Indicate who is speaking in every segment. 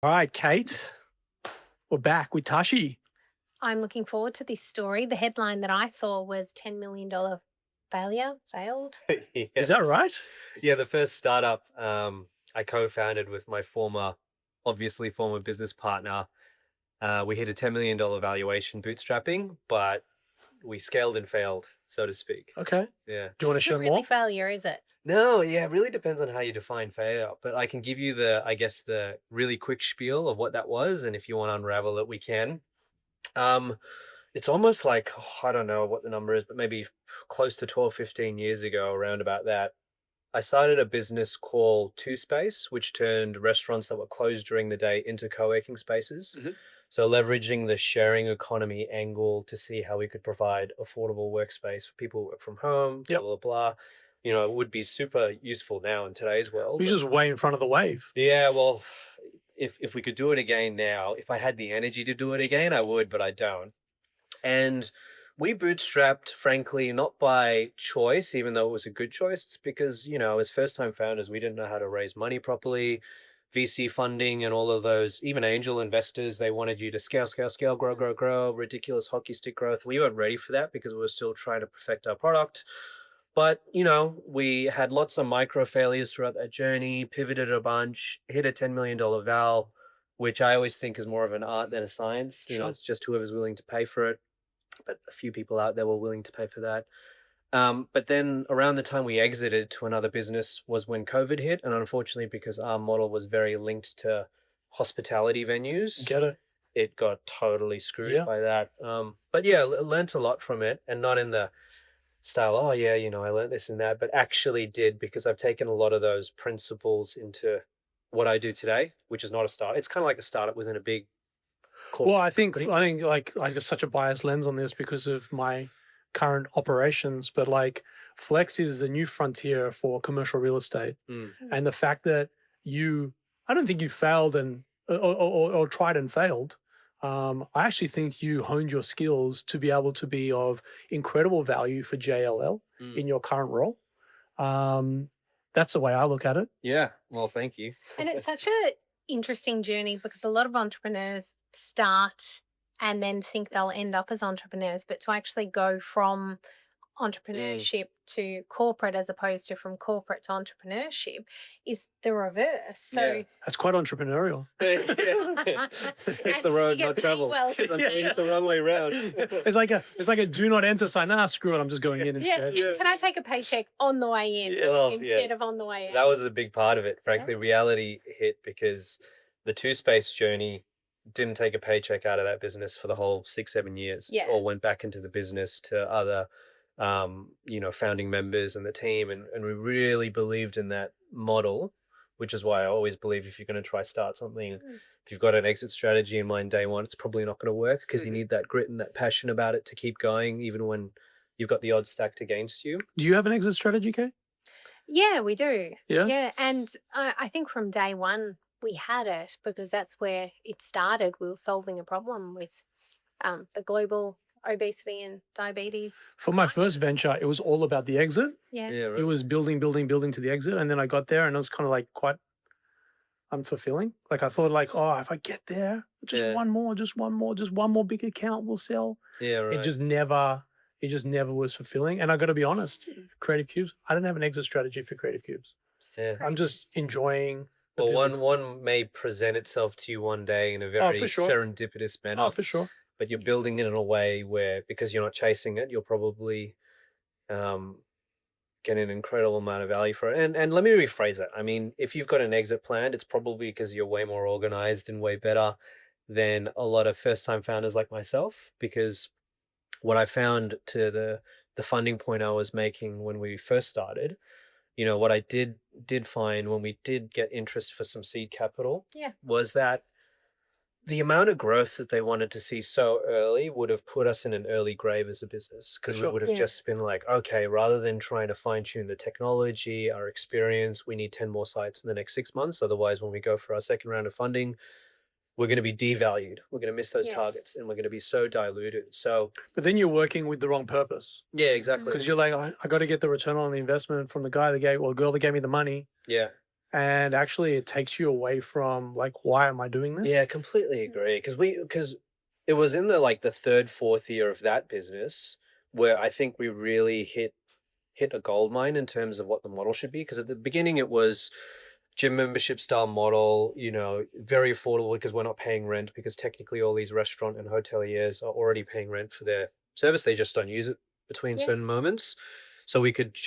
Speaker 1: All right, Kate, we're back with Tashi.
Speaker 2: I'm looking forward to this story. The headline that I saw was $10 million failed.
Speaker 1: Is
Speaker 3: Yeah.
Speaker 1: that right?
Speaker 3: Yeah, the first startup I co-founded with my obviously former business partner. We hit a $10 million valuation bootstrapping, but we scaled and failed, so to speak.
Speaker 1: Okay.
Speaker 3: Yeah.
Speaker 1: Do you want to
Speaker 2: It's
Speaker 1: share
Speaker 2: not really
Speaker 1: more?
Speaker 2: failure, is it?
Speaker 3: No, yeah, it really depends on how you define failure. But I can give you the really quick spiel of what that was, and if you want to unravel it, we can. Um, it's almost like, I don't know what the number is, but maybe close to 12, 15 years ago, around about that. I started a business called Two Space, which turned restaurants that were closed during the day into co-working spaces.
Speaker 1: Mhm.
Speaker 3: So leveraging the sharing economy angle to see how we could provide affordable workspace for people who work from home, blah,
Speaker 1: Yep.
Speaker 3: blah, blah. It would be super useful now in today's world.
Speaker 1: You're just way in front of the wave.
Speaker 3: Yeah, well, if we could do it again now, if I had the energy to do it again, I would, but I don't. And we bootstrapped, frankly, not by choice, even though it was a good choice. It's because, as first time founders, we didn't know how to raise money properly. VC funding and all of those, even angel investors, they wanted you to scale, scale, scale, grow, grow, grow, ridiculous hockey stick growth. We weren't ready for that because we were still trying to perfect our product. But, we had lots of micro failures throughout that journey, pivoted a bunch, hit a $10 million val, which I always think is more of an art than a science.
Speaker 1: Sure.
Speaker 3: It's just whoever's willing to pay for it, but a few people out there were willing to pay for that. But then around the time we exited to another business was when COVID hit. And unfortunately, because our model was very linked to hospitality venues,
Speaker 1: Get it?
Speaker 3: it got totally screwed
Speaker 1: Yeah.
Speaker 3: by that. But yeah, learned a lot from it, and not in the style, oh yeah, I learned this and that, but actually did, because I've taken a lot of those principles into what I do today, which is not a start. It's kind of like a startup within a big
Speaker 1: Well,
Speaker 3: corporate
Speaker 1: I think
Speaker 3: company.
Speaker 1: like I got such a biased lens on this because of my current operations, but like Flex is the new frontier for commercial real estate,
Speaker 3: Mm.
Speaker 1: and the fact that I don't think you failed and or tried and failed. I actually think you honed your skills to be able to be of incredible value for JLL
Speaker 3: Mm.
Speaker 1: in your current role. That's the way I look at it.
Speaker 3: Yeah, well, thank you.
Speaker 2: And it's such a interesting journey because a lot of entrepreneurs start and then think they'll end up as entrepreneurs, but to actually go from entrepreneurship to corporate as opposed to from corporate to entrepreneurship is the reverse. So
Speaker 1: That's quite entrepreneurial.
Speaker 3: It's the road,
Speaker 2: you get
Speaker 3: not
Speaker 2: paid
Speaker 3: travel.
Speaker 2: well.
Speaker 3: It's the wrong way around.
Speaker 1: It's like a do not enter sign. Nah, screw it. I'm just going in instead.
Speaker 2: Can I take a paycheck on the way in instead of on the way out?
Speaker 3: That was a big part of it. Frankly, reality hit because the Two Space journey didn't take a paycheck out of that business for the whole 6-7 years.
Speaker 2: Yeah.
Speaker 3: Or went back into the business to other founding members and the team, and we really believed in that model, which is why I always believe if you're going to try start something, if you've got an exit strategy in mind day one, it's probably not going to work because you need that grit and that passion about it to keep going even when you've got the odds stacked against you.
Speaker 1: Do you have an exit strategy, Kate?
Speaker 2: Yeah, we do.
Speaker 1: Yeah?
Speaker 2: Yeah, and I think from day one we had it because that's where it started. We were solving a problem with the global obesity and diabetes.
Speaker 1: For my first venture, it was all about the exit.
Speaker 2: Yeah.
Speaker 3: Yeah, right.
Speaker 1: It was building to the exit. And then I got there and it was kind of like quite unfulfilling. Like I thought like, oh, if I get there, just one more big account will sell.
Speaker 3: Yeah, right.
Speaker 1: It just never was fulfilling. And I got to be honest, Creative Cubes, I don't have an exit strategy for Creative Cubes.
Speaker 3: Yeah.
Speaker 1: I'm just enjoying the
Speaker 3: Well,
Speaker 1: build.
Speaker 3: one may present itself to you one day in a very
Speaker 1: for sure.
Speaker 3: serendipitous manner.
Speaker 1: Oh, for sure.
Speaker 3: But you're building it in a way where, because you're not chasing it, you'll probably get an incredible amount of value for it. And let me rephrase that. I mean, if you've got an exit plan, it's probably because you're way more organized and way better than a lot of first-time founders like myself. Because what I found to the funding point I was making when we first started, what I did find when we did get interest for some seed capital was that the amount of growth that they wanted to see so early would have put us in an early grave as a business, because it would have just been like, okay, rather than trying to fine tune the technology, our experience, we need 10 more sites in the next 6 months. Otherwise, when we go for our second round of funding, we're going to be devalued. We're going to miss those targets and we're going to be so diluted. So,
Speaker 1: but then you're working with the wrong purpose.
Speaker 3: Yeah, exactly.
Speaker 1: Because you're like, I got to get the return on the investment from the guy that gave, or girl that gave me the money.
Speaker 3: Yeah.
Speaker 1: and actually it takes you away from like, why am I doing
Speaker 3: Yeah,
Speaker 1: this?
Speaker 3: completely agree. Because it was in the like the third, fourth year of that business where I think we really hit a gold mine in terms of what the model should be. Because at the beginning it was gym membership style model, very affordable because we're not paying rent because technically all these restaurant and hoteliers are already paying rent for their service. They just don't use it between
Speaker 2: Yeah.
Speaker 3: certain moments. So we could,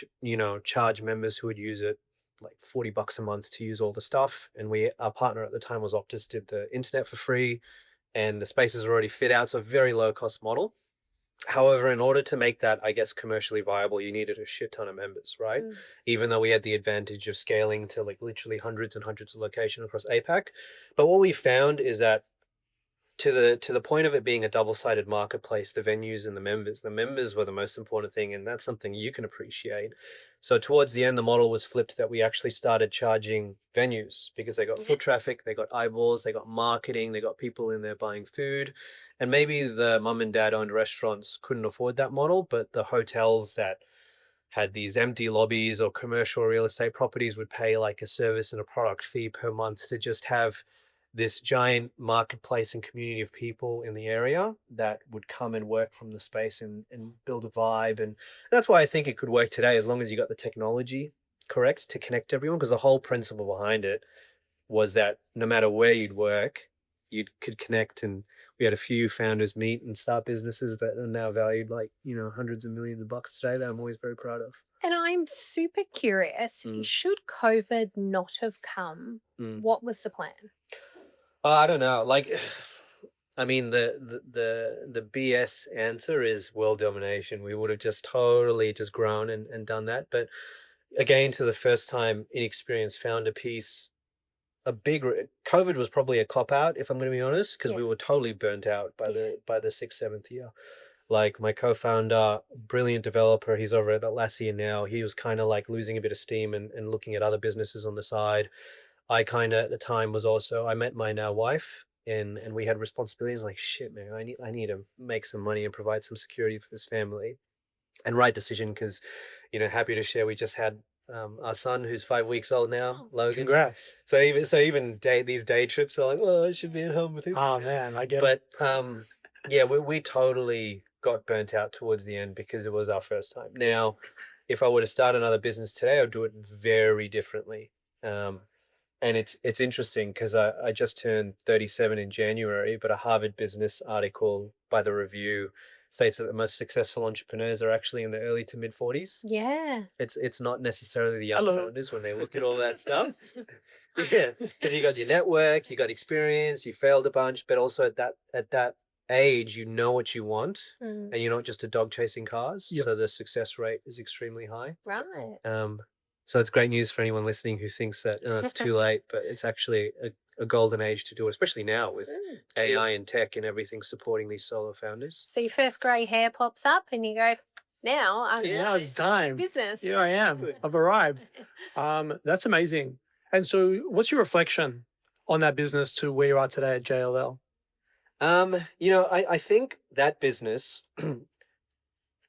Speaker 3: charge members who would use it like $40 a month to use all the stuff. And our partner at the time was Optus, did the internet for free and the spaces were already fit out. So a very low cost model. However, in order to make that, I guess, commercially viable, you needed a shit ton of members, right?
Speaker 2: Mm.
Speaker 3: Even though we had the advantage of scaling to like literally hundreds and hundreds of locations across APAC. But what we found is that to the point of it being a double-sided marketplace, the members were the most important thing, and that's something you can appreciate. So towards the end, the model was flipped that we actually started charging venues because they got foot traffic, they got eyeballs, they got marketing, they got people in there buying food. And maybe the mum and dad owned restaurants couldn't afford that model, but the hotels that had these empty lobbies or commercial real estate properties would pay like a service and a product fee per month to just have this giant marketplace and community of people in the area that would come and work from the space and build a vibe. And that's why I think it could work today as long as you got the technology correct to connect everyone. Because the whole principle behind it was that no matter where you'd work, you could connect. And we had a few founders meet and start businesses that are now valued like, hundreds of millions of bucks today that I'm always very proud of.
Speaker 2: And I'm super curious,
Speaker 3: Mm,
Speaker 2: should COVID not have come,
Speaker 3: mm.
Speaker 2: what was the plan?
Speaker 3: I don't know. Like, I mean, the BS answer is world domination. We would have just totally just grown and done that. But again, to the first time inexperienced founder piece, COVID was probably a cop out, if I'm going to be honest, because
Speaker 2: Yeah.
Speaker 3: we were totally burnt out by
Speaker 2: Yeah.
Speaker 3: the sixth, seventh year. Like my co-founder, brilliant developer, he's over at Atlassian now. He was kind of like losing a bit of steam and looking at other businesses on the side. I kind of at the time was also I met my now wife and we had responsibilities like shit, man. I need to make some money and provide some security for this family. And right decision because, happy to share we just had our son who's 5 weeks old now, Logan.
Speaker 1: Congrats.
Speaker 3: So even these day trips are like, well, I should be at home with him.
Speaker 1: Oh man, I get it.
Speaker 3: But yeah, we totally got burnt out towards the end because it was our first time. Now, if I were to start another business today, I'd do it very differently. And it's interesting because I just turned 37 in January, but a Harvard Business article by the Review states that the most successful entrepreneurs are actually in the early to mid 40s.
Speaker 2: Yeah.
Speaker 3: It's not necessarily the young
Speaker 1: Hello.
Speaker 3: founders when they look at all that stuff. Yeah, because you got your network, you got experience, you failed a bunch, but also at that age, you know what you want,
Speaker 2: Mm.
Speaker 3: and you're not just a dog chasing cars.
Speaker 1: Yep.
Speaker 3: So the success rate is extremely high.
Speaker 2: Right.
Speaker 3: So it's great news for anyone listening who thinks that it's too late, but it's actually a golden age to do it, especially now with AI and tech and everything supporting these solo founders.
Speaker 2: So your first grey hair pops up and you go, now I'm
Speaker 1: Now it's time.
Speaker 2: business.
Speaker 1: Here I am. I've arrived. That's amazing. And so, what's your reflection on that business to where you are today at JLL?
Speaker 3: I think that business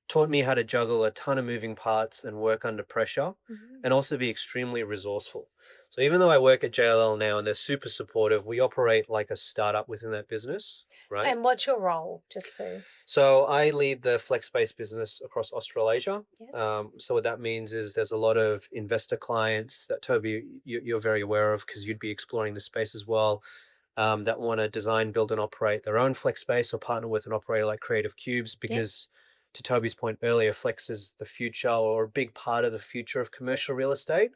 Speaker 3: taught me how to juggle a ton of moving parts and work under pressure
Speaker 2: Mhm.
Speaker 3: and also be extremely resourceful. So even though I work at JLL now and they're super supportive, we operate like a startup within that business, right?
Speaker 2: And what's your role? Just
Speaker 3: So I lead the flex space business across Australasia.
Speaker 2: Yeah.
Speaker 3: So what that means is there's a lot of investor clients that Toby, you're very aware of because you'd be exploring the space as well, that want to design, build, and operate their own flex space or partner with an operator like Creative Cubes because to Toby's point earlier, flex is the future or a big part of the future of commercial real estate.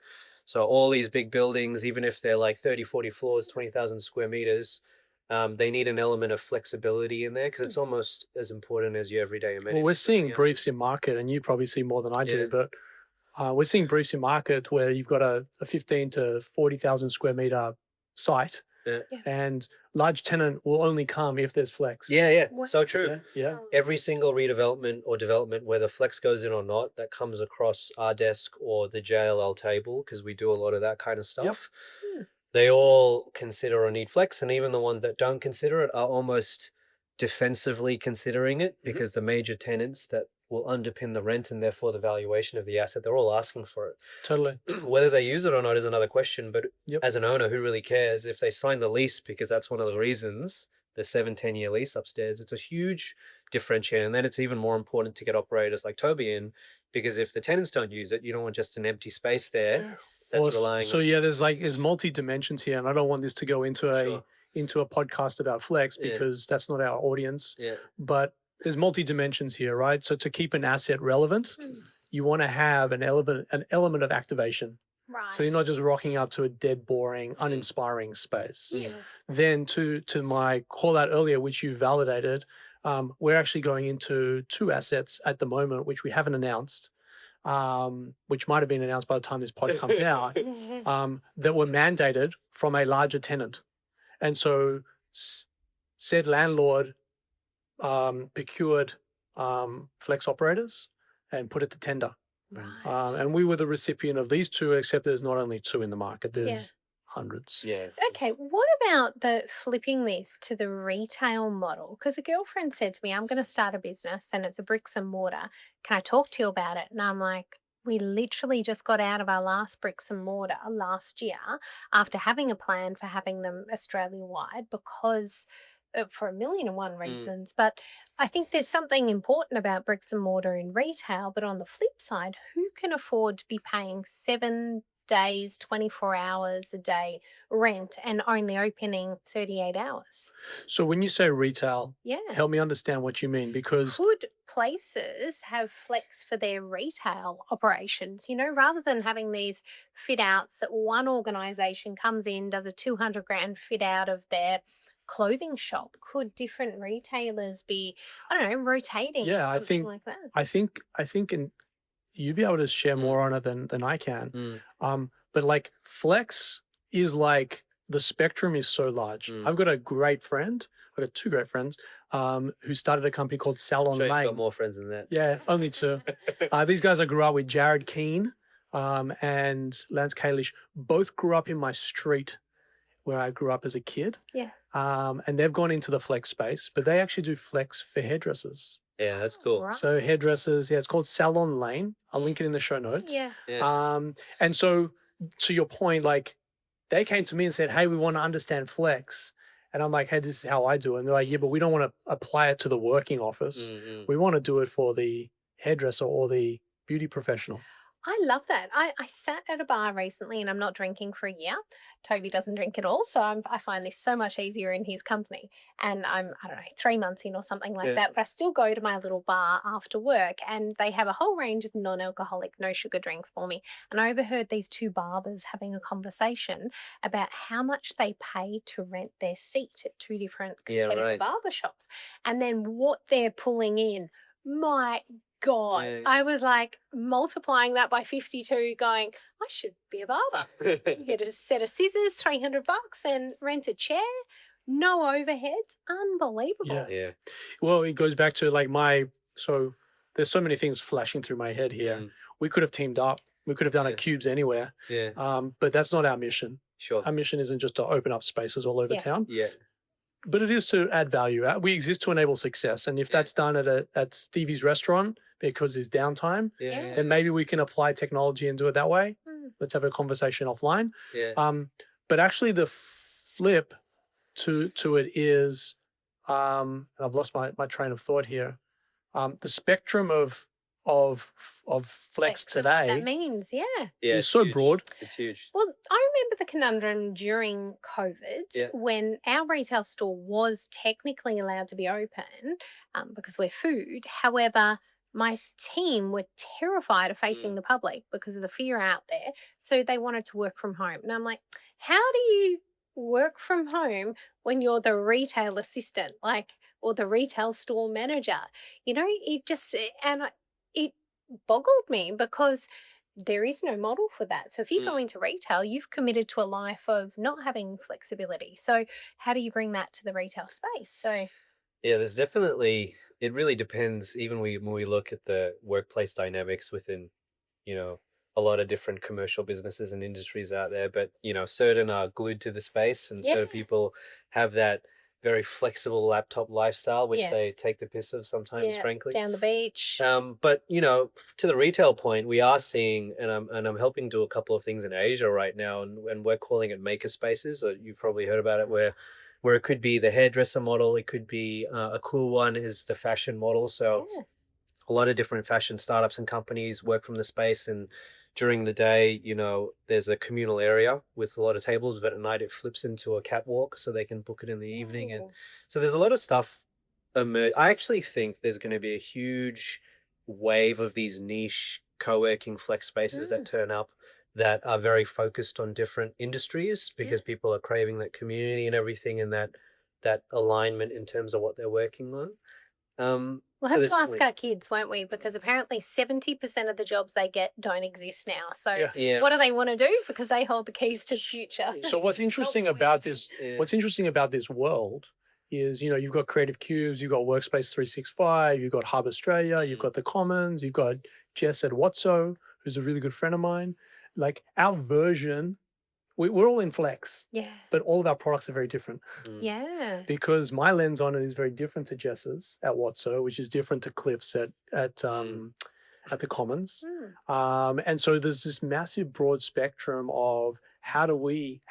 Speaker 3: So all these big buildings, even if they're like 30, 40 floors, 20,000 square meters, they need an element of flexibility in there because it's almost as important as your everyday amenities.
Speaker 1: Well, we're seeing
Speaker 3: Everything else
Speaker 1: briefs in market, and you probably see more than I
Speaker 3: Yeah.
Speaker 1: do, but we're seeing briefs in market where you've got a 15 to 40,000 square meter site,
Speaker 3: Yeah.
Speaker 2: Yeah.
Speaker 1: and large tenant will only come if there's flex.
Speaker 3: Yeah,
Speaker 2: What-
Speaker 3: so true.
Speaker 1: Yeah.
Speaker 3: Every single redevelopment or development, whether flex goes in or not, that comes across our desk or the JLL table, because we do a lot of that kind of stuff.
Speaker 2: Hmm.
Speaker 3: They all consider or need flex, and even the ones that don't consider it are almost defensively considering it because the major tenants that will underpin the rent and therefore the valuation of the asset. They're all asking for it.
Speaker 1: Totally.
Speaker 3: Whether they use it or not is another question, but
Speaker 1: Yep.
Speaker 3: as an owner, who really cares? If they sign the lease, because that's one of the reasons, the 7-10 year lease upstairs, it's a huge differentiator. And then it's even more important to get operators like Toby in, because if the tenants don't use it, you don't want just an empty space there
Speaker 2: Yes.
Speaker 3: that's
Speaker 1: Well,
Speaker 3: relying
Speaker 1: so
Speaker 3: on
Speaker 1: yeah, there's multi dimensions here, and I don't want this to go into
Speaker 3: Sure.
Speaker 1: a podcast about flex
Speaker 3: Yeah.
Speaker 1: because that's not our audience.
Speaker 3: Yeah.
Speaker 1: But there's multi dimensions here, right? So to keep an asset relevant, you want to have an element of activation.
Speaker 2: Right.
Speaker 1: So you're not just rocking up to a dead, boring, uninspiring space.
Speaker 2: Yeah.
Speaker 1: Then to my call out earlier, which you validated, we're actually going into 2 assets at the moment, which we haven't announced, which might have been announced by the time this pod comes out, that were mandated from a larger tenant. And so said landlord procured flex operators and put it to tender.
Speaker 2: Right.
Speaker 1: And we were the recipient of these 2, except there's not only 2 in the market, there's
Speaker 2: Yeah.
Speaker 1: hundreds.
Speaker 3: Yeah.
Speaker 2: Okay, what about the flipping this to the retail model? Because a girlfriend said to me, I'm going to start a business and it's a bricks and mortar. Can I talk to you about it? And I'm like, we literally just got out of our last bricks and mortar last year after having a plan for having them Australia wide because for 1,000,001 reasons. But I think there's something important about bricks and mortar in retail. But on the flip side, who can afford to be paying 7 days, 24 hours a day rent and only opening 38 hours?
Speaker 1: So when you say retail,
Speaker 2: Yeah.
Speaker 1: help me understand what you mean, because
Speaker 2: Could places have flex for their retail operations, rather than having these fit outs that one organization comes in, does a 200 grand fit out of their clothing shop? Could different retailers be, I don't know, rotating
Speaker 1: yeah,
Speaker 2: something like that?
Speaker 1: I think and you'd be able to share more on it than I can. But like flex is like the spectrum is so large. I've got a great friend. I've got 2 great friends who started a company called Salon
Speaker 3: Sure, you've got
Speaker 1: Lane.
Speaker 3: more friends than that.
Speaker 1: Yeah, only 2. These guys I grew up with, Jared Keane and Lance Kalish, both grew up in my street where I grew up as a kid.
Speaker 2: Yeah.
Speaker 1: And they've gone into the flex space, but they actually do flex for hairdressers.
Speaker 3: Yeah, that's cool.
Speaker 2: Right.
Speaker 1: So hairdressers, yeah, it's called Salon Lane. I'll link it in the show notes.
Speaker 2: Yeah.
Speaker 3: Yeah.
Speaker 1: And so to your point, like they came to me and said, hey, we want to understand flex. And I'm like, hey, this is how I do it. And they're like, yeah, but we don't want to apply it to the working office. We want to do it for the hairdresser or the beauty professional.
Speaker 2: I love that. I sat at a bar recently and I'm not drinking for a year. Toby doesn't drink at all. So I find this so much easier in his company. And I'm, I don't know, 3 months in or something like that. But I still go to my little bar after work and they have a whole range of non-alcoholic, no sugar drinks for me. And I overheard these 2 barbers having a conversation about how much they pay to rent their seat at 2 different competitive barber shops. And then what they're pulling in. My God, I was like multiplying that by 52 going, I should be a barber. You get a set of scissors, $300 and rent a chair, no overheads. Unbelievable.
Speaker 1: Yeah. Well, it goes back to like so there's so many things flashing through my head here. We could have teamed up. We could have done a Cubes anywhere. But that's not our mission.
Speaker 3: Sure.
Speaker 1: Our mission isn't just to open up spaces all over town.
Speaker 3: Yeah.
Speaker 1: But it is to add value. We exist to enable success. And if that's done at Stevie's restaurant because there's downtime, then maybe we can apply technology and do it that way. Let's have a conversation offline. But actually the flip to it is, and I've lost my train of thought here. The spectrum of flex today
Speaker 2: That means,
Speaker 1: is so
Speaker 3: huge.
Speaker 1: broad.
Speaker 3: It's huge.
Speaker 2: Well, I remember the conundrum during COVID when our retail store was technically allowed to be open because we're food. However, my team were terrified of facing the public because of the fear out there. So they wanted to work from home. And I'm like, how do you work from home when you're the retail assistant, or the retail store manager? It boggled me because there is no model for that. So if you go into retail, you've committed to a life of not having flexibility. So how do you bring that to the retail space? So
Speaker 3: there's definitely, it really depends. Even when we look at the workplace dynamics within, a lot of different commercial businesses and industries out there, but certain are glued to the space and certain people have that very flexible laptop lifestyle, which they
Speaker 2: Yes.
Speaker 3: take the piss of sometimes,
Speaker 2: Yeah.
Speaker 3: frankly.
Speaker 2: Down the beach.
Speaker 3: But you know, to the retail point, we are seeing, and I'm helping do a couple of things in Asia right now, and we're calling it maker spaces. You've probably heard about it, where it could be the hairdresser model, it could be a cool one is the fashion model. So
Speaker 2: Yeah.
Speaker 3: a lot of different fashion startups and companies work from the space, and during the day, you know, there's a communal area with a lot of tables, but at night it flips into a catwalk so they can book it in the evening. And
Speaker 2: Ooh.
Speaker 3: so there's a lot of stuff. I actually think there's going to be a huge wave of these niche co-working flex spaces that
Speaker 2: Mm.
Speaker 3: turn up that are very focused on different industries
Speaker 2: Yeah.
Speaker 3: because people are craving that community and everything, and that alignment in terms of what they're working on.
Speaker 2: We'll
Speaker 3: So
Speaker 2: have
Speaker 3: there's
Speaker 2: to ask
Speaker 3: definitely,
Speaker 2: our kids, won't we? Because apparently 70% of the jobs they get don't exist now. So
Speaker 1: Yeah.
Speaker 3: yeah,
Speaker 2: what do they want to do? Because they hold the keys to the future.
Speaker 1: So what's
Speaker 2: It's not
Speaker 1: interesting
Speaker 2: what we
Speaker 1: about
Speaker 2: do.
Speaker 1: this,
Speaker 3: yeah.
Speaker 1: what's interesting about this world is, you know, you've got Creative Cubes, you've got Workspace 365, you've got Hub Australia, you've got the Commons, you've got Jess at Watso, who's a really good friend of mine. Like our version, we're all in Flex,
Speaker 2: Yeah.
Speaker 1: but all of our products are very different
Speaker 3: Mm.
Speaker 2: Yeah.
Speaker 1: because my lens on it is very different to Jess's at Watso, which is different to Cliff's at the Commons. And so there's this massive broad spectrum of how do we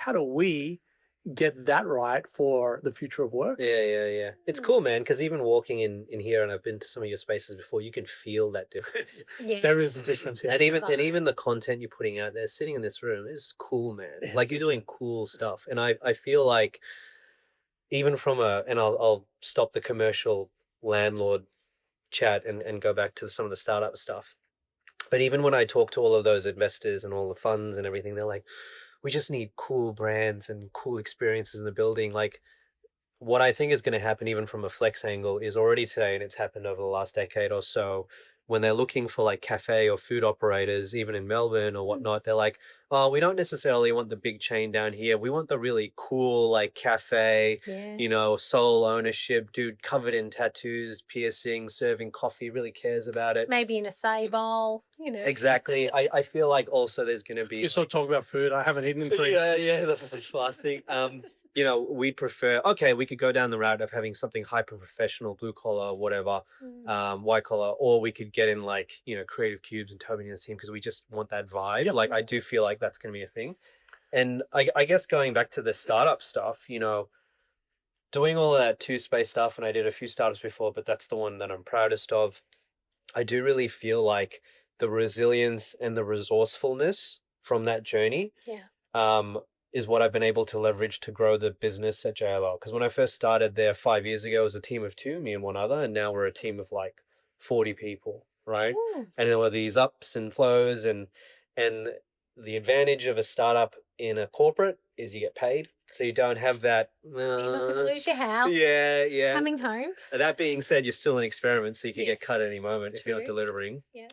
Speaker 1: get that right for the future of work.
Speaker 3: Yeah. It's cool, man, because even walking in here, and I've been to some of your spaces before, you can feel that difference.
Speaker 2: Yeah.
Speaker 1: There is a difference here.
Speaker 3: And even the content you're putting out there, sitting in this room, is cool, man.
Speaker 1: Yeah,
Speaker 3: Like you're
Speaker 1: thank
Speaker 3: doing cool stuff, and I feel like even from and I'll stop the commercial landlord chat and go back to some of the startup stuff. But even when I talk to all of those investors and all the funds and everything, they're like, we just need cool brands and cool experiences in the building. Like what I think is going to happen, even from a flex angle, is already today, and it's happened over the last decade or so. When they're looking for like cafe or food operators, even in Melbourne or whatnot, they're like, "Oh, we don't necessarily want the big chain down here. We want the really cool like cafe,
Speaker 2: Yeah.
Speaker 3: you know, sole ownership, dude, covered in tattoos, piercings, serving coffee, really cares about it."
Speaker 2: Maybe in a say bowl, you know.
Speaker 3: Exactly. I feel like also there's going to be
Speaker 1: You still talk about food. I haven't eaten in 3
Speaker 3: yeah, that's the last thing. You know, we'd prefer, okay, we could go down the route of having something hyper professional, blue collar, whatever, white collar, or we could get in like, you know, Creative Cubes and Toby and his team because we just want that vibe.
Speaker 1: Yep.
Speaker 3: Like, I do feel like that's going to be a thing. And I guess going back to the startup stuff, you know, doing all of that two space stuff, and I did a few startups before, but that's the one that I'm proudest of. I do really feel like the resilience and the resourcefulness from that journey
Speaker 2: Yeah.
Speaker 3: is what I've been able to leverage to grow the business at JLL. Because when I first started there 5 years ago, it was a team of two, me and one other, and now we're a team of like 40 people, right?
Speaker 2: Ooh.
Speaker 3: And there were these ups and flows, and the advantage of a startup in a corporate is you get paid, so you don't have that.
Speaker 2: You're not going to lose your house.
Speaker 3: Yeah.
Speaker 2: Coming home.
Speaker 3: That being said, you're still an experiment, so you could
Speaker 2: Yes.
Speaker 3: get cut at any moment if you're not
Speaker 2: True.
Speaker 3: delivering.
Speaker 2: Yeah.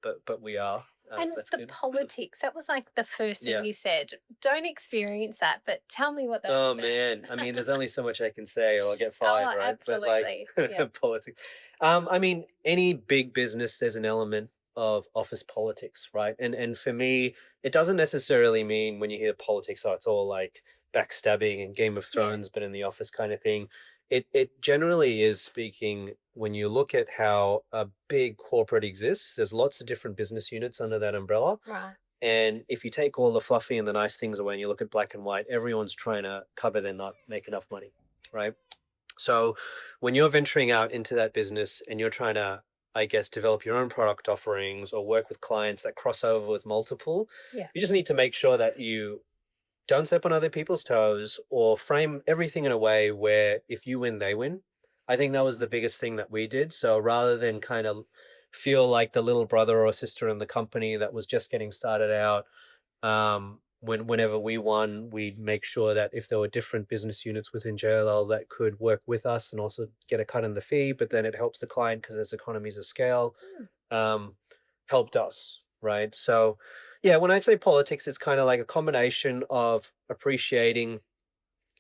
Speaker 3: But we are.
Speaker 2: And
Speaker 3: That's
Speaker 2: the
Speaker 3: good.
Speaker 2: politics, that was like the first thing
Speaker 3: Yeah.
Speaker 2: you said. Don't experience that, but tell me what that's
Speaker 3: Oh
Speaker 2: about.
Speaker 3: man, I mean, there's only so much I can say, or I'll get fired,
Speaker 2: Oh,
Speaker 3: right? But like
Speaker 2: absolutely. Yeah.
Speaker 3: politics. I mean, any big business, there's an element of office politics, right? And for me, it doesn't necessarily mean when you hear politics, oh, it's all like backstabbing and Game of
Speaker 2: Yeah.
Speaker 3: Thrones, but in the office kind of thing. It generally is speaking when you look at how a big corporate exists. There's lots of different business units under that umbrella.
Speaker 2: Right.
Speaker 3: And if you take all the fluffy and the nice things away and you look at black and white, everyone's trying to cover their not make enough money, right? So when you're venturing out into that business and you're trying to, I guess, develop your own product offerings or work with clients that cross over with multiple,
Speaker 2: Yeah.
Speaker 3: you just need to make sure that you don't step on other people's toes or frame everything in a way where if you win, they win. I think that was the biggest thing that we did. So rather than kind of feel like the little brother or sister in the company that was just getting started out, whenever we won, we'd make sure that if there were different business units within JLL that could work with us and also get a cut in the fee, but then it helps the client because there's economies of scale, helped us, right? So yeah, when I say politics, it's kind of like a combination of appreciating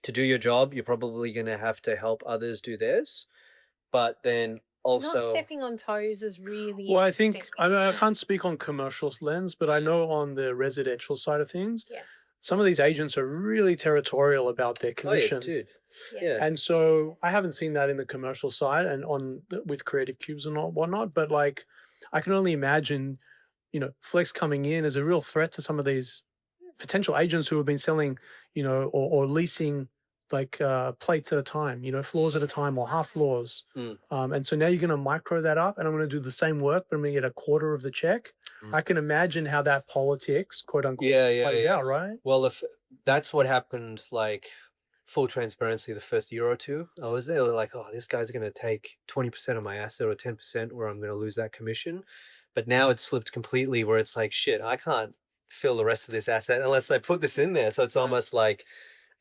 Speaker 3: to do your job, you're probably going to have to help others do theirs, but then
Speaker 2: Not
Speaker 3: also
Speaker 2: stepping on toes is really
Speaker 1: Well, I
Speaker 2: interesting.
Speaker 1: think I mean I can't speak on commercial lens, but I know on the residential side of things,
Speaker 2: Yeah.
Speaker 1: some of these agents are really territorial about their
Speaker 3: Oh yeah,
Speaker 1: commission.
Speaker 3: dude.
Speaker 2: Yeah.
Speaker 3: Yeah.
Speaker 1: And so I haven't seen that in the commercial side and with creative cubes and whatnot. But like, I can only imagine, Flex coming in as a real threat to some of these potential agents who have been selling, or leasing like plates at a time, floors at a time or half floors.
Speaker 3: Mm.
Speaker 1: And so now you're going to micro that up, and I'm going to do the same work, but I'm going to get a quarter of the check. I can imagine how that politics, quote unquote, plays out, right?
Speaker 3: Well, if that's what happened, like full transparency, the first year or two, I was there like, oh, this guy's going to take 20% of my asset or 10% where I'm going to lose that commission. But now it's flipped completely where it's like, shit, I can't fill the rest of this asset unless I put this in there. So it's almost like,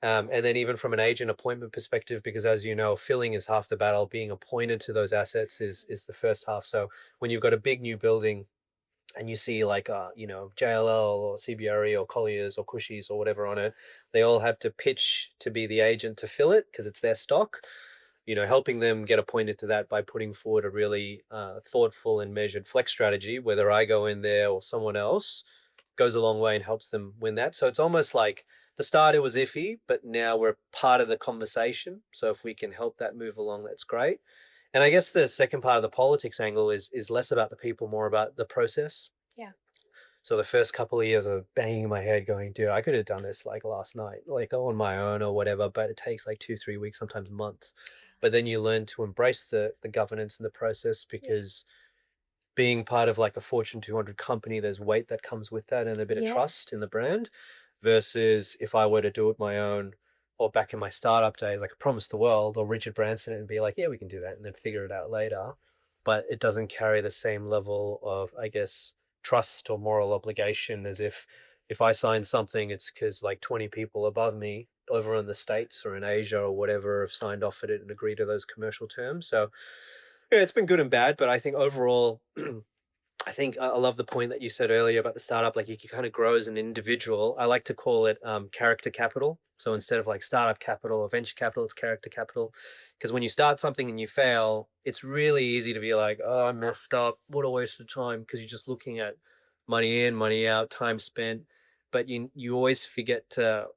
Speaker 3: and then even from an agent appointment perspective, because as you know, filling is half the battle. Being appointed to those assets is the first half. So when you've got a big new building and you see like JLL or CBRE or Colliers or Cushies or whatever on it, they all have to pitch to be the agent to fill it because it's their stock. Helping them get appointed to that by putting forward a really thoughtful and measured flex strategy, whether I go in there or someone else, goes a long way and helps them win that. So it's almost like the start it was iffy, but now we're part of the conversation. So if we can help that move along, that's great. And I guess the second part of the politics angle is less about the people, more about the process.
Speaker 2: Yeah.
Speaker 3: So the first couple of years of banging my head going, dude, I could have done this like last night, like on my own or whatever, but it takes like 2-3 weeks, sometimes months. But then you learn to embrace the governance and the process because being part of like a Fortune 200 company, there's weight that comes with that and a bit of trust in the brand versus if I were to do it my own or back in my startup days, I could promise the world or Richard Branson and be like, yeah, we can do that and then figure it out later. But it doesn't carry the same level of, I guess, trust or moral obligation as if I sign something, it's because like 20 people above me over in the States or in Asia or whatever have signed off at it and agreed to those commercial terms. So yeah, it's been good and bad, but I think overall, I think I love the point that you said earlier about the startup. Like you can kind of grow as an individual. I like to call it character capital. So instead of like startup capital or venture capital, it's character capital. Because when you start something and you fail, it's really easy to be like, oh, I messed up. What a waste of time. Because you're just looking at money in, money out, time spent. But you always forget to,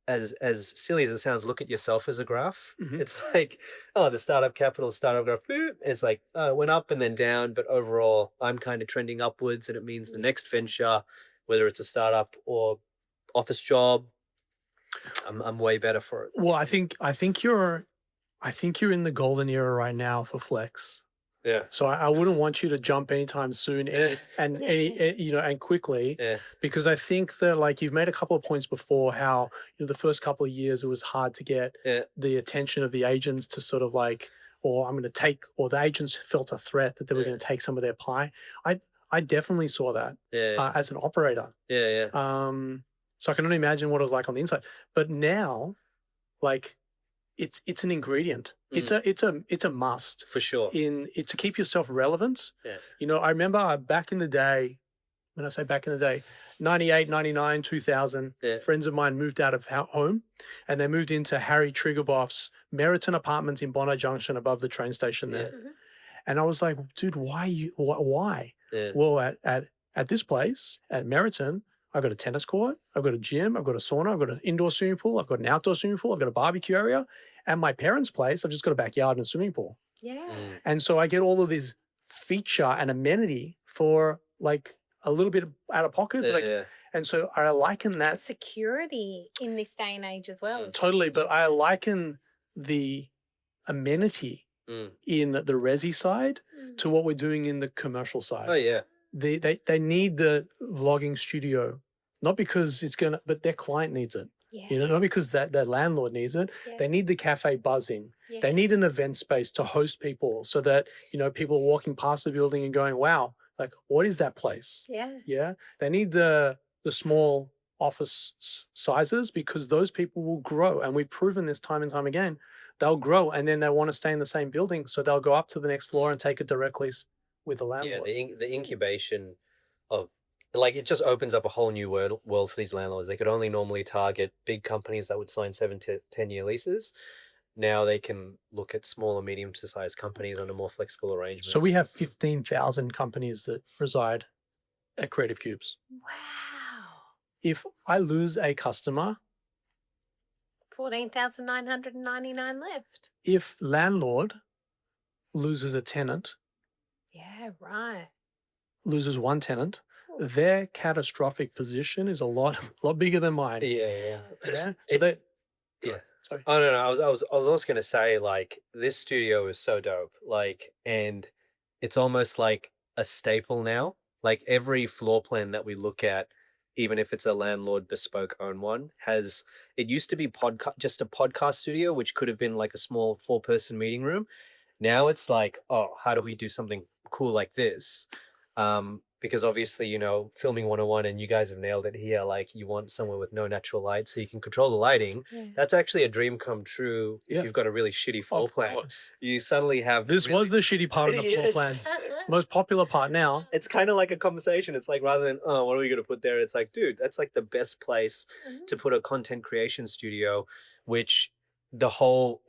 Speaker 3: as silly as it sounds, look at yourself as a graph. It's like, oh, the startup capital, startup graph, it's like, oh, it went up and then down, but overall I'm kind of trending upwards, and it means the next venture, whether it's a startup or office job, I'm way better for it.
Speaker 1: Well, I think you're in the golden era right now for Flex.
Speaker 3: Yeah.
Speaker 1: So I wouldn't want you to jump anytime soon and quickly, because I think that like you've made a couple of points before how the first couple of years it was hard to get the attention of the agents to sort of like, or I'm going to take, or the agents felt a threat that they were going to take some of their pie. I definitely saw that as an operator. So I can only imagine what it was like on the inside. But now, like, it's an ingredient. It's a must
Speaker 3: for sure
Speaker 1: in it to keep yourself relevant. I remember back in the day, when I say back in the day, 98, 99, 2000, friends of mine moved out of home and they moved into Harry Triggerboff's Meriton Apartments in Bondi Junction above the train station there. And I was like, dude, why? Well, at this place, at Meriton, I've got a tennis court, I've got a gym, I've got a sauna, I've got an indoor swimming pool, I've got an outdoor swimming pool, I've got a barbecue area. And my parents' place, I've just got a backyard and a swimming pool. And so I get all of this feature and amenity for like a little bit out of pocket. And so I liken that.
Speaker 2: Security in this day and age as well.
Speaker 1: Totally. But I liken the amenity in the resi side to what we're doing in the commercial side.
Speaker 3: Oh, yeah.
Speaker 1: They need the vlogging studio, not because it's going to, but their client needs it. Not because that landlord needs it. They need the cafe buzzing. They need an event space to host people so that, people are walking past the building and going, wow, like, what is that place? Yeah. They need the small office sizes because those people will grow. And we've proven this time and time again. They'll grow and then they want to stay in the same building. So they'll go up to the next floor and take a direct lease with the landlord.
Speaker 3: Yeah, the incubation of, like, it just opens up a whole new world for these landlords. They could only normally target big companies that would sign 7 to 10-year leases. Now they can look at small or medium to sized companies under more flexible arrangements.
Speaker 1: So we have 15,000 companies that reside at Creative Cubes.
Speaker 2: Wow.
Speaker 1: if I lose a customer,
Speaker 2: 14,999 left.
Speaker 1: if landlord loses a tenant,
Speaker 2: Yeah, right.
Speaker 1: loses one tenant,
Speaker 2: Ooh.
Speaker 1: their catastrophic position is a lot bigger than mine.
Speaker 3: Yeah.
Speaker 1: Yeah. So
Speaker 3: It's
Speaker 1: they
Speaker 3: yeah.
Speaker 1: sorry.
Speaker 3: Oh no, I was also gonna say like this studio is so dope. Like, and it's almost like a staple now. Like every floor plan that we look at, even if it's a landlord bespoke owned one, has it used to be podcast just a podcast studio, which could have been like a small 4-person meeting room. Now it's like, oh, how do we do something cool like this? Because obviously, filming 101 and you guys have nailed it here. Like you want somewhere with no natural light so you can control the lighting.
Speaker 2: Yeah.
Speaker 3: That's actually a dream come true if
Speaker 1: Yeah.
Speaker 3: you've got a really shitty floor
Speaker 1: Of
Speaker 3: plan.
Speaker 1: course.
Speaker 3: You suddenly have
Speaker 1: This was the shitty part of the floor
Speaker 3: Yeah.
Speaker 1: plan. Most popular part now.
Speaker 3: It's kind of like a conversation. It's like rather than, oh, what are we going to put there? It's like, dude, that's like the best place to put a content creation studio, which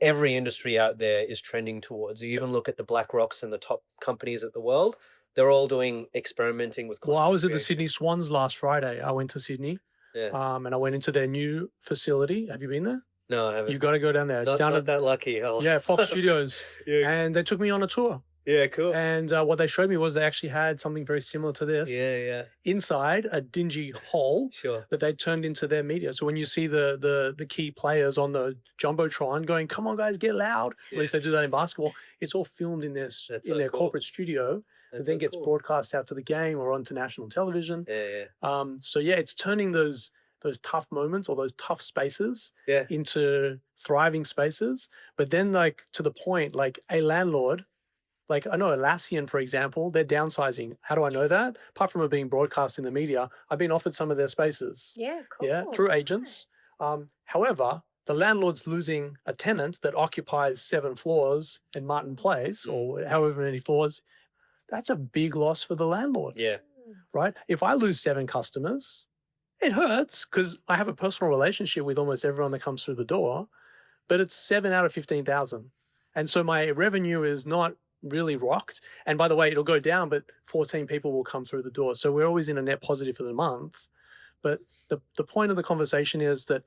Speaker 3: every industry out there is trending towards. You even look at the Black Rocks and the top companies at the world, they're all doing experimenting with
Speaker 1: Well, I
Speaker 3: content
Speaker 1: was at the
Speaker 3: creation.
Speaker 1: Sydney Swans last Friday. I went to Sydney,
Speaker 3: Yeah.
Speaker 1: and I went into their new facility. Have you been there?
Speaker 3: No, I haven't.
Speaker 1: You got to go down there. It's
Speaker 3: Not,
Speaker 1: down
Speaker 3: not
Speaker 1: at
Speaker 3: that lucky.
Speaker 1: yeah, Fox Studios,
Speaker 3: Yeah.
Speaker 1: and they took me on a tour.
Speaker 3: Yeah, cool.
Speaker 1: And what they showed me was they actually had something very similar to this
Speaker 3: Yeah.
Speaker 1: inside a dingy hole
Speaker 3: Sure.
Speaker 1: that they turned into their media. So when you see the key players on the jumbotron going, "Come on, guys, get loud!" At least they do that in basketball. It's all filmed in
Speaker 3: That's
Speaker 1: in
Speaker 3: so
Speaker 1: their
Speaker 3: cool.
Speaker 1: corporate studio.
Speaker 3: That's
Speaker 1: That then
Speaker 3: so
Speaker 1: gets
Speaker 3: cool.
Speaker 1: broadcast out to the game or onto national television.
Speaker 3: Yeah.
Speaker 1: So yeah, it's turning those tough moments or those tough spaces
Speaker 3: Yeah.
Speaker 1: into thriving spaces. But then, like to the point, like a landlord, like I know Atlassian, for example, they're downsizing. How do I know that? Apart from it being broadcast in the media, I've been offered some of their spaces.
Speaker 2: Yeah, cool.
Speaker 1: Yeah, through agents. However, the landlord's losing a tenant that occupies 7 floors in Martin Place or however many floors. That's a big loss for the landlord,
Speaker 3: Yeah.
Speaker 1: right? If I lose 7 customers, it hurts because I have a personal relationship with almost everyone that comes through the door, but it's 7 out of 15,000. And so my revenue is not really rocked. And by the way, it'll go down, but 14 people will come through the door. So we're always in a net positive for the month. But the point of the conversation is that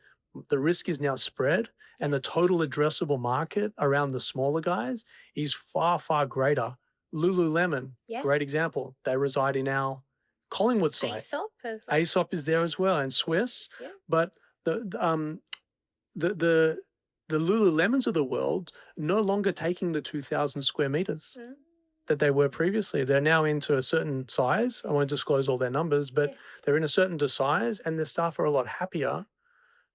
Speaker 1: the risk is now spread and the total addressable market around the smaller guys is far, far greater. Lululemon,
Speaker 2: Yeah.
Speaker 1: great example. They reside in our Collingwood site.
Speaker 2: Aesop as well.
Speaker 1: Aesop is there as well and Swiss.
Speaker 2: Yeah.
Speaker 1: But the Lululemons of the world no longer taking the 2,000 square meters that they were previously. They're now into a certain size. I won't disclose all their numbers, but they're in a certain size and their staff are a lot happier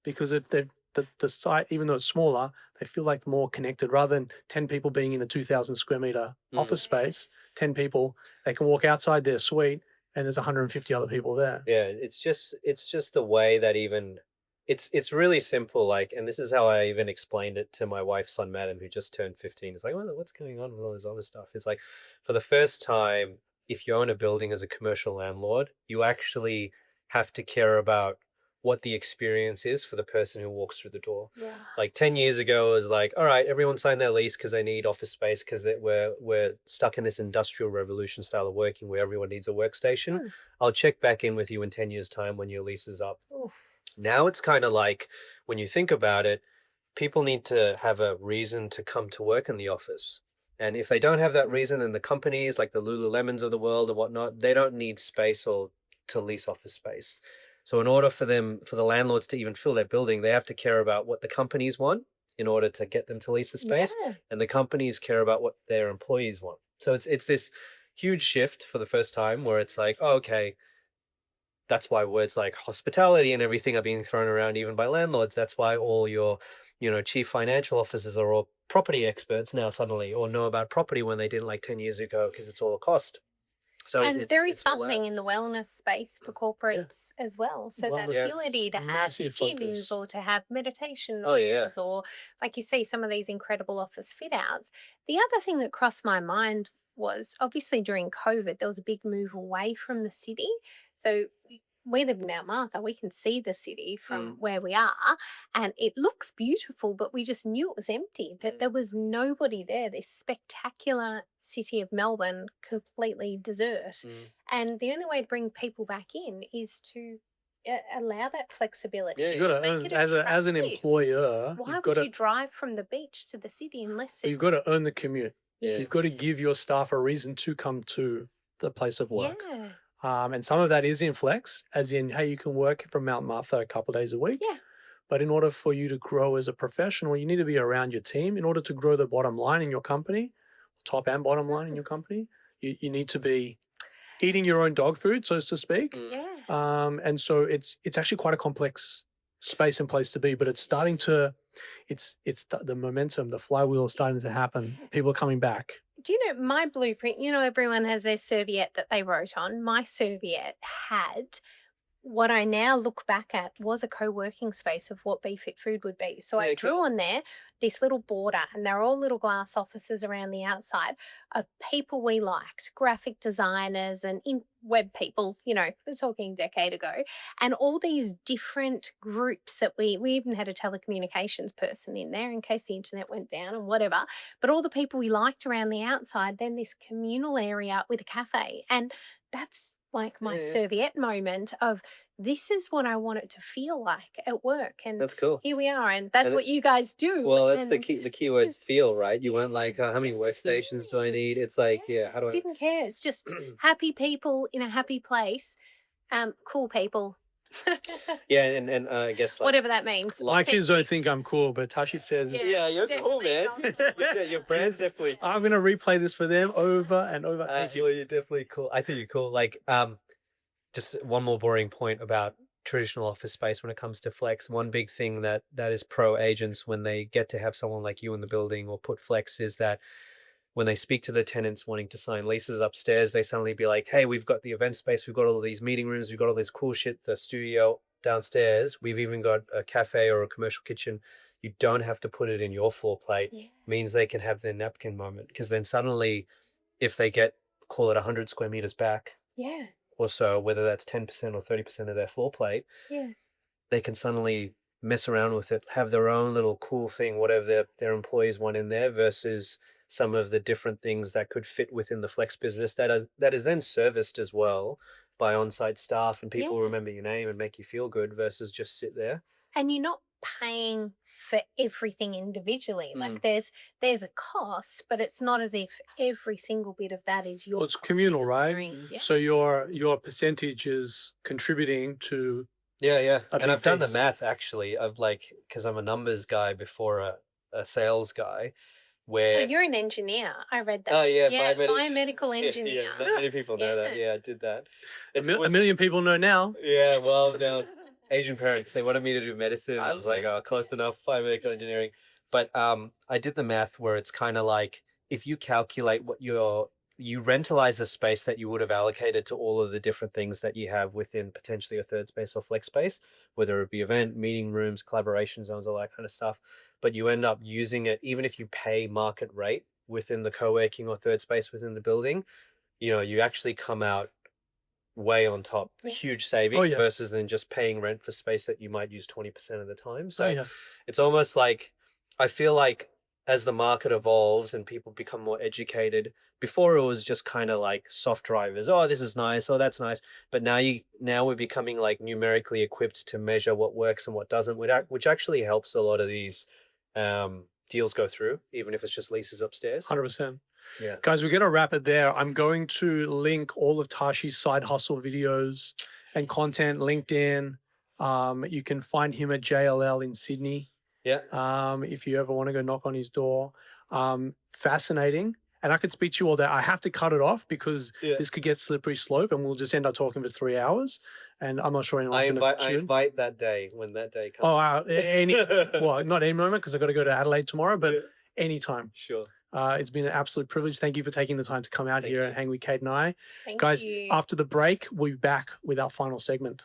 Speaker 1: because the site, even though it's smaller, they feel like more connected rather than 10 people being in a 2,000 square meter office space, 10 people, they can walk outside their suite and there's 150 other people there.
Speaker 3: Yeah, it's just the way that even it's really simple. Like, and this is how I even explained it to my wife's son Madam, who just turned 15. It's like, what's going on with all this other stuff? It's like, for the first time, if you own a building as a commercial landlord, you actually have to care about what the experience is for the person who walks through the door.
Speaker 2: Yeah.
Speaker 3: Like 10 years ago, it was like, all right, everyone signed their lease because they need office space because we're stuck in this industrial revolution style of working where everyone needs a workstation. I'll check back in with you in 10 years' time when your lease is up.
Speaker 2: Oof.
Speaker 3: Now it's kind of like, when you think about it, people need to have a reason to come to work in the office. And if they don't have that reason, then the companies like the Lululemons of the world or whatnot, they don't need space or to lease office space. So in order for the landlords to even fill their building, they have to care about what the companies want in order to get them to lease the space.
Speaker 2: Yeah.
Speaker 3: And the companies care about what their employees want. So it's this huge shift for the first time where it's like, oh, okay, that's why words like hospitality and everything are being thrown around even by landlords. That's why all your, chief financial officers are all property experts now suddenly, or know about property when they didn't like 10 years ago because it's all a cost. So
Speaker 2: And there is
Speaker 3: it's all
Speaker 2: funding
Speaker 3: out.
Speaker 2: in the wellness space for corporates as well. So that
Speaker 1: Wellness,
Speaker 2: ability to have
Speaker 1: massive
Speaker 2: gyms
Speaker 1: focus.
Speaker 2: or to have meditation
Speaker 3: Oh, yeah.
Speaker 2: rooms or like you see some of these incredible office fit outs. The other thing that crossed my mind was obviously during COVID, there was a big move away from the city. So we live in Mount Martha, we can see the city from where we are, and it looks beautiful, but we just knew it was empty, that there was nobody there. This spectacular city of Melbourne, completely desert. And the only way to bring people back in is to allow that flexibility.
Speaker 3: Yeah,
Speaker 1: You got to
Speaker 2: Make
Speaker 1: earn
Speaker 2: it
Speaker 1: as an
Speaker 2: attractive.
Speaker 1: employer.
Speaker 2: Why
Speaker 1: You've
Speaker 2: would
Speaker 1: got
Speaker 2: you drive from the beach to the city unless
Speaker 1: you've
Speaker 2: it's
Speaker 1: got to earn the commute.
Speaker 2: yeah.
Speaker 1: You've got to give your staff a reason to come to the place of work.
Speaker 2: Yeah.
Speaker 1: And some of that is in flex, as in, hey, you can work from Mount Martha a couple of days a week.
Speaker 2: Yeah.
Speaker 1: But in order for you to grow as a professional, you need to be around your team. In order to grow the bottom line in your company, top and bottom line in your company, you need to be eating your own dog food, so to speak.
Speaker 2: Yeah.
Speaker 1: And so it's actually quite a complex space and place to be, but it's starting to, it's the momentum, the flywheel is starting to happen. People are coming back.
Speaker 2: Do you know my blueprint? You know, everyone has their serviette that they wrote on. My serviette had what I now look back at was a co-working space of what BeFit Food would be. So I
Speaker 3: Yeah,
Speaker 2: drew
Speaker 3: cool.
Speaker 2: on there this little border, and they're all little glass offices around the outside of people we liked, graphic designers and web people, you know, we're talking a decade ago, and all these different groups that we even had a telecommunications person in there in case the internet went down and whatever. But all the people we liked around the outside, then this communal area with a cafe. And that's like my
Speaker 3: Yeah.
Speaker 2: serviette moment of this is what I want it to feel like at work. And
Speaker 3: That's cool.
Speaker 2: here we are. And that's
Speaker 3: And
Speaker 2: what you guys do.
Speaker 3: Well, that's
Speaker 2: and
Speaker 3: the key word, feel, right? You weren't like, how many workstations do I need? It's like, yeah, how do I?
Speaker 2: didn't care. It's just happy people in a happy place. Cool people.
Speaker 3: Yeah, and I guess like,
Speaker 2: Whatever that means.
Speaker 1: My kids don't think I'm cool, but Tashi says,
Speaker 3: yeah, you're cool, man.
Speaker 2: definitely not.
Speaker 3: Yeah, your brand's definitely.
Speaker 1: I'm going to replay this for them over and over. Thank you.
Speaker 3: You're definitely cool. I think you're cool. Like, just one more boring point about traditional office space when it comes to flex. One big thing that is pro agents when they get to have someone like you in the building or put flex is that when they speak to the tenants wanting to sign leases upstairs, they suddenly be like, hey, we've got the event space, we've got all these meeting rooms, we've got all this cool shit, the studio downstairs, we've even got a cafe or a commercial kitchen. You don't have to put it in your floor plate.
Speaker 2: Yeah.
Speaker 3: Means they can have their napkin moment. Because then suddenly, if they get, call it 100 square meters back
Speaker 2: Yeah.
Speaker 3: or so, whether that's 10% or 30% of their floor plate,
Speaker 2: Yeah.
Speaker 3: they can suddenly mess around with it, have their own little cool thing, whatever their employees want in there, versus some of the different things that could fit within the flex business that is then serviced as well by on-site staff, and people
Speaker 2: Yeah.
Speaker 3: remember your name and make you feel good versus just sit there.
Speaker 2: And you're not paying for everything individually. Like there's a cost, but it's not as if every single bit of that is your
Speaker 1: Well, it's
Speaker 2: cost
Speaker 1: communal,
Speaker 2: that you're
Speaker 1: right?
Speaker 2: bearing. Yeah.
Speaker 1: So your percentage is contributing to
Speaker 3: Yeah.
Speaker 1: a
Speaker 3: And
Speaker 1: big
Speaker 3: I've done the
Speaker 1: piece.
Speaker 3: math actually of like, because I'm a numbers guy before a sales guy,
Speaker 2: Oh,
Speaker 3: where
Speaker 2: you're an engineer. I read that.
Speaker 3: oh yeah,
Speaker 2: biomedical engineer.
Speaker 3: Yeah, not many people know that. Yeah, I did that.
Speaker 1: A million people know now.
Speaker 3: Yeah, well, I was down Asian parents. They wanted me to do medicine. I was like, oh, close enough, biomedical engineering. But I did the math where it's kind of like if you calculate what you rentalize the space that you would have allocated to all of the different things that you have within potentially a third space or flex space, whether it be event, meeting rooms, collaboration zones, all that kind of stuff. But you end up using it, even if you pay market rate within the co-working or third space within the building, you actually come out way on top,
Speaker 2: Yeah.
Speaker 3: huge saving
Speaker 1: Oh, yeah.
Speaker 3: versus then just paying rent for space that you might use 20% of the time. So
Speaker 1: Oh, yeah.
Speaker 3: it's almost like, I feel like as the market evolves and people become more educated, before it was just kind of like soft drivers. Oh, this is nice. Oh, that's nice. But now we're becoming like numerically equipped to measure what works and what doesn't, which actually helps a lot of these deals go through, even if it's just leases upstairs.
Speaker 1: 100%.
Speaker 3: Yeah.
Speaker 1: Guys, we're going to wrap it there. I'm going to link all of Tashi's side hustle videos and content, LinkedIn. You can find him at JLL in Sydney.
Speaker 3: Yeah.
Speaker 1: If you ever want to go knock on his door. Fascinating. And I could speak to you all day. I have to cut it off because this could get slippery slope and we'll just end up talking for 3 hours. And I'm not sure anyone's going to tune.
Speaker 3: I invite that day when that day comes.
Speaker 1: Oh, well, not any moment because I've got to go to Adelaide tomorrow, but anytime.
Speaker 3: Sure.
Speaker 1: It's been an absolute privilege. Thank you for taking the time to come out here and hang with Kate and I.
Speaker 2: Thank
Speaker 1: Guys,
Speaker 2: you.
Speaker 1: after the break, we'll be back with our final segment.